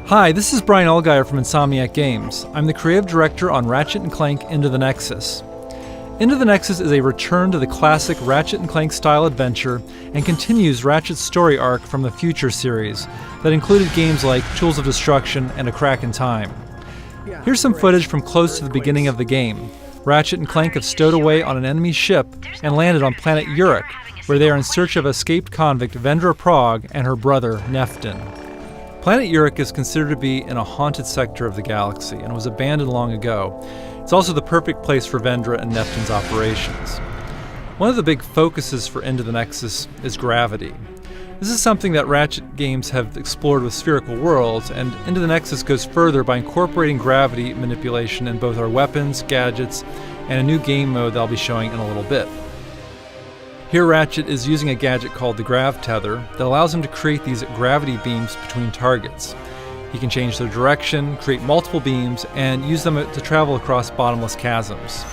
Hi, this is Brian Allgaier from Insomniac Games. I'm the creative director on Ratchet and Clank Into the Nexus. Into the Nexus is a return to the classic Ratchet and Clank style adventure and continues Ratchet's story arc from the Future series that included games like Tools of Destruction and A Crack in Time. Here's some footage from close to the beginning of the game. Ratchet and Clank have stowed away on an enemy ship and landed on planet Uruk, where they are in search of escaped convict Vendra Prague and her brother Neftin. Planet Uruk is considered to be in a haunted sector of the galaxy and was abandoned long ago. It's also the perfect place for Vendra and Neftin's operations. One of the big focuses for Into the Nexus is gravity. This is something that Ratchet games have explored with spherical worlds, and Into the Nexus goes further by incorporating gravity manipulation in both our weapons, gadgets, and a new game mode that I'll be showing in a little bit. Here Ratchet is using a gadget called the Grav Tether that allows him to create these gravity beams between targets. He can change their direction, create multiple beams, and use them to travel across bottomless chasms.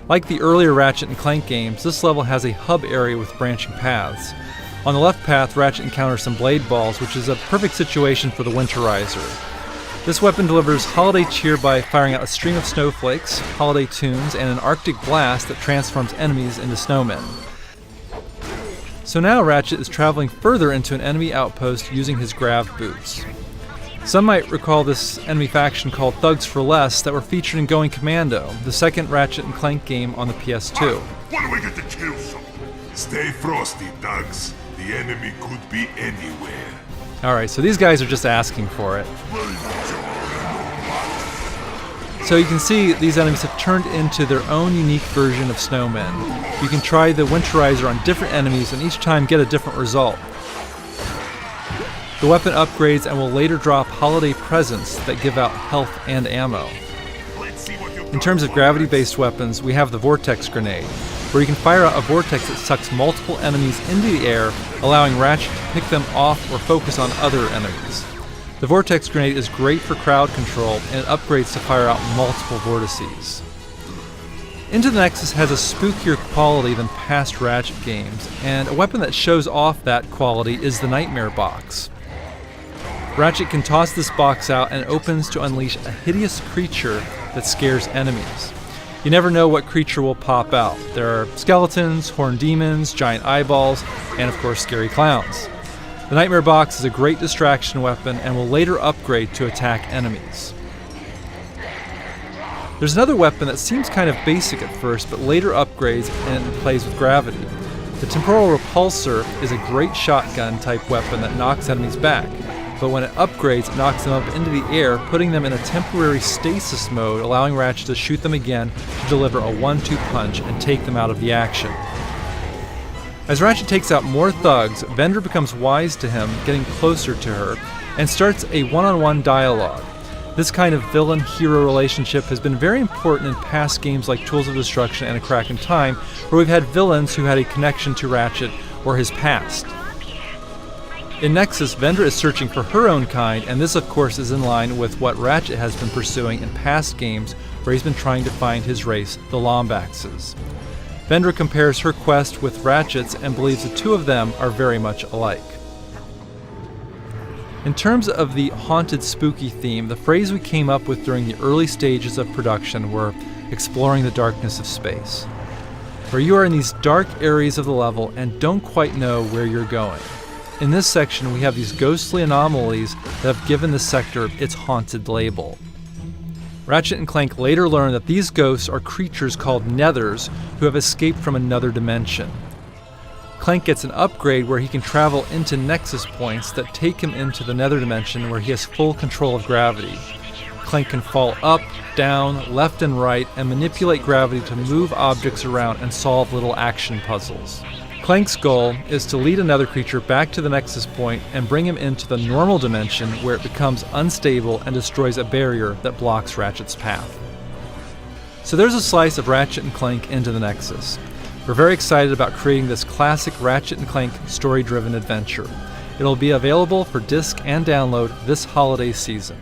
Like the earlier Ratchet and Clank games, this level has a hub area with branching paths. On the left path, Ratchet encounters some blade balls, which is a perfect situation for the Winterizer. This weapon delivers holiday cheer by firing out a stream of snowflakes, holiday tunes, and an Arctic blast that transforms enemies into snowmen. So now Ratchet is traveling further into an enemy outpost using his grav boots. Some might recall this enemy faction called Thugs for Less that were featured in Going Commando, the second Ratchet and Clank game on the PS2. Why do we get to kill some? Stay frosty, Thugs. The enemy could be anywhere. Alright, so these guys are just asking for it. So you can see these enemies have turned into their own unique version of snowmen. You can try the Winterizer on different enemies and each time get a different result. The weapon upgrades and will later drop holiday presents that give out health and ammo. In terms of gravity-based weapons, we have the Vortex Grenade, where you can fire out a vortex that sucks multiple enemies into the air, allowing Ratchet to pick them off or focus on other enemies. The Vortex Grenade is great for crowd control, and it upgrades to fire out multiple vortices. Into the Nexus has a spookier quality than past Ratchet games, and a weapon that shows off that quality is the Nightmare Box. Ratchet can toss this box out and it opens to unleash a hideous creature that scares enemies. You never know what creature will pop out. There are skeletons, horned demons, giant eyeballs, and of course scary clowns. The Nightmare Box is a great distraction weapon and will later upgrade to attack enemies. There's another weapon that seems kind of basic at first, but later upgrades and plays with gravity. The Temporal Repulsor is a great shotgun type weapon that knocks enemies back, but when it upgrades, it knocks them up into the air, putting them in a temporary stasis mode, allowing Ratchet to shoot them again to deliver a 1-2 punch and take them out of the action. As Ratchet takes out more thugs, Vendra becomes wise to him, getting closer to her, and starts a one-on-one dialogue. This kind of villain-hero relationship has been very important in past games like Tools of Destruction and A Crack in Time, where we've had villains who had a connection to Ratchet or his past. In Nexus, Vendra is searching for her own kind, and this of course is in line with what Ratchet has been pursuing in past games where he's been trying to find his race, the Lombaxes. Vendra compares her quest with Ratchet's and believes the two of them are very much alike. In terms of the haunted spooky theme, the phrase we came up with during the early stages of production were exploring the darkness of space, where you are in these dark areas of the level and don't quite know where you're going. In this section, we have these ghostly anomalies that have given the sector its haunted label. Ratchet and Clank later learn that these ghosts are creatures called Nethers who have escaped from another dimension. Clank gets an upgrade where he can travel into Nexus points that take him into the Nether dimension where he has full control of gravity. Clank can fall up, down, left and right, and manipulate gravity to move objects around and solve little action puzzles. Clank's goal is to lead another creature back to the Nexus point and bring him into the normal dimension where it becomes unstable and destroys a barrier that blocks Ratchet's path. So there's a slice of Ratchet and Clank Into the Nexus. We're very excited about creating this classic Ratchet and Clank story-driven adventure. It'll be available for disc and download this holiday season.